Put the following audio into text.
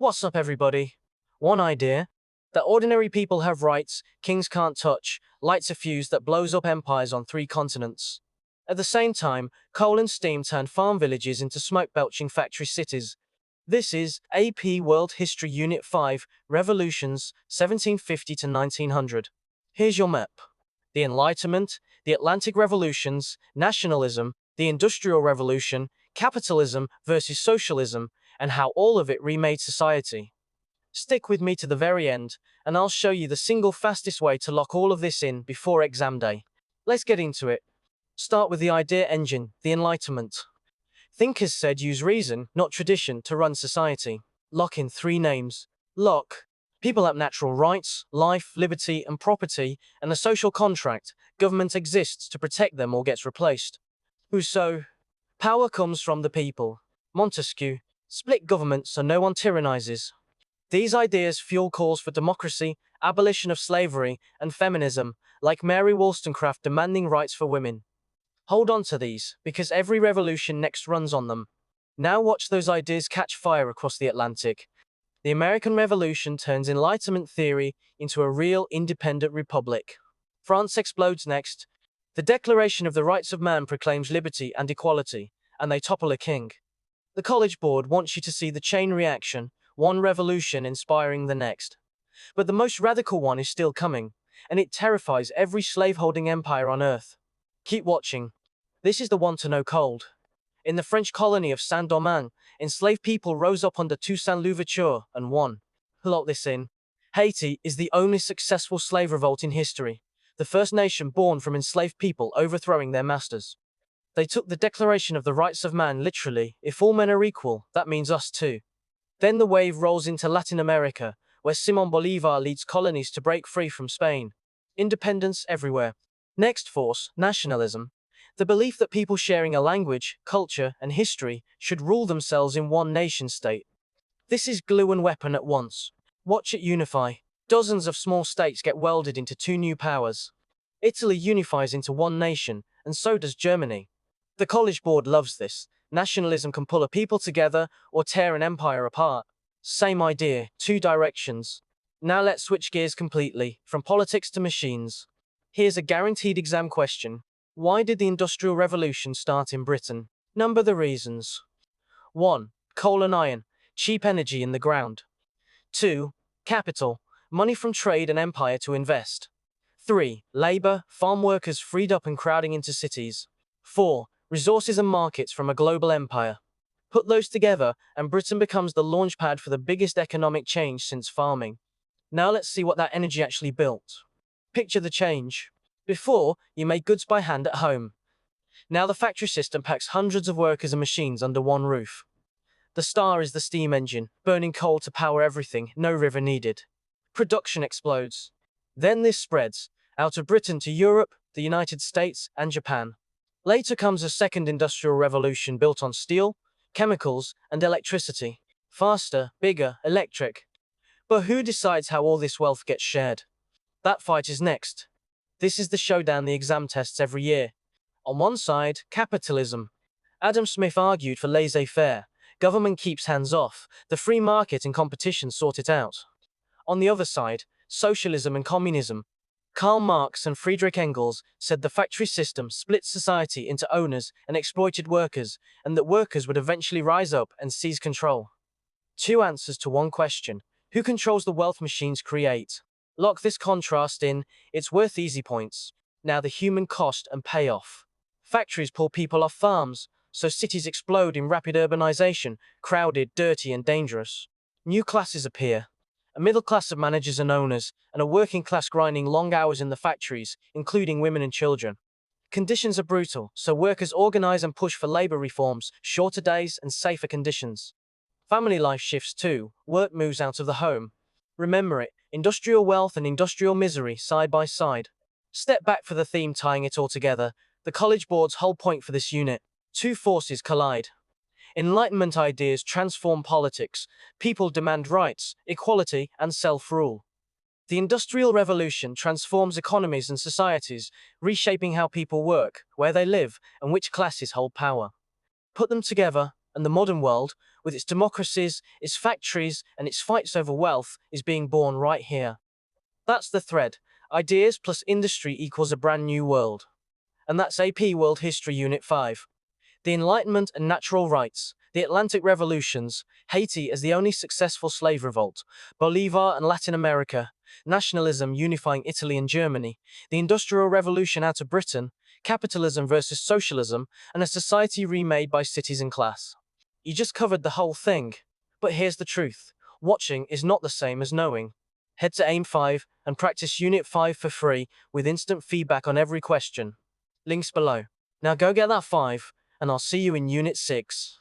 What's up, everybody? One idea: that ordinary people have rights kings can't touch, lights a fuse that blows up empires on 3 continents. At the same time, coal and steam turn farm villages into smoke-belching factory cities. This is AP World History Unit 5, Revolutions, 1750 to 1900. Here's your map. The Enlightenment, the Atlantic Revolutions, Nationalism, the Industrial Revolution, capitalism versus socialism, and how all of it remade society. Stick with me to the very end, and I'll show you the single fastest way to lock all of this in before exam day. Let's get into it. Start with the idea engine, the Enlightenment. Thinkers said use reason, not tradition, to run society. Lock in 3 names. Lock. People have natural rights, life, liberty, and property, and a social contract. Government exists to protect them or gets replaced. Rousseau. Power comes from the people. Montesquieu. Split government so no one tyrannizes. These ideas fuel calls for democracy, abolition of slavery, and feminism, like Mary Wollstonecraft demanding rights for women. Hold on to these, because every revolution next runs on them. Now watch those ideas catch fire across the Atlantic. The American Revolution turns Enlightenment theory into a real independent republic. France explodes next. The Declaration of the Rights of Man proclaims liberty and equality, and they topple a king. The College Board wants you to see the chain reaction, one revolution inspiring the next. But the most radical one is still coming, and it terrifies every slaveholding empire on earth. Keep watching. This is the one to know cold. In the French colony of Saint-Domingue, enslaved people rose up under Toussaint Louverture and won. Lock this in. Haiti is the only successful slave revolt in history, the first nation born from enslaved people overthrowing their masters. They took the Declaration of the Rights of Man literally. If all men are equal, that means us too. Then the wave rolls into Latin America, where Simón Bolívar leads colonies to break free from Spain. Independence everywhere. Next force, nationalism. The belief that people sharing a language, culture, and history should rule themselves in one nation-state. This is glue and weapon at once. Watch it unify. Dozens of small states get welded into 2 new powers. Italy unifies into one nation, and so does Germany. The College Board loves this. Nationalism can pull a people together or tear an empire apart. Same idea, 2 directions. Now let's switch gears completely, from politics to machines. Here's a guaranteed exam question. Why did the Industrial Revolution start in Britain? Number the reasons. 1. Coal and iron, cheap energy in the ground. 2. Capital, money from trade and empire to invest. 3. Labor, farm workers freed up and crowding into cities. 4. Resources and markets from a global empire. Put those together, and Britain becomes the launchpad for the biggest economic change since farming. Now let's see what that energy actually built. Picture the change. Before, you made goods by hand at home. Now the factory system packs hundreds of workers and machines under one roof. The star is the steam engine, burning coal to power everything, no river needed. Production explodes. Then this spreads, out of Britain to Europe, the United States, and Japan. Later comes a second industrial revolution built on steel, chemicals, and electricity. Faster, bigger, electric. But who decides how all this wealth gets shared? That fight is next. This is the showdown the exam tests every year. On one side, capitalism. Adam Smith argued for laissez-faire. Government keeps hands off. The free market and competition sort it out. On the other side, socialism and communism. Karl Marx and Friedrich Engels said the factory system split society into owners and exploited workers, and that workers would eventually rise up and seize control. 2 answers to one question. Who controls the wealth machines create? Lock this contrast in, it's worth easy points. Now the human cost and payoff. Factories pull people off farms, so cities explode in rapid urbanization, crowded, dirty, and dangerous. New classes appear. A middle class of managers and owners, and a working class grinding long hours in the factories, including women and children. Conditions are brutal, so workers organize and push for labor reforms, shorter days, and safer conditions. Family life shifts too. Work moves out of the home. Remember it, industrial wealth and industrial misery side by side. Step back for the theme tying it all together, the College Board's whole point for this unit. 2 forces collide. Enlightenment ideas transform politics. People demand rights, equality, and self-rule. The Industrial Revolution transforms economies and societies, reshaping how people work, where they live, and which classes hold power. Put them together, and the modern world, with its democracies, its factories, and its fights over wealth, is being born right here. That's the thread. Ideas plus industry equals a brand new world. And that's AP World History Unit 5. The Enlightenment and Natural Rights, the Atlantic Revolutions, Haiti as the only successful slave revolt, Bolivar and Latin America, nationalism unifying Italy and Germany, the Industrial Revolution out of Britain, capitalism versus socialism, and a society remade by cities and class. You just covered the whole thing. But here's the truth. Watching is not the same as knowing. Head to AIM 5 and practice Unit 5 for free with instant feedback on every question. Links below. Now go get that 5, and I'll see you in Unit 6.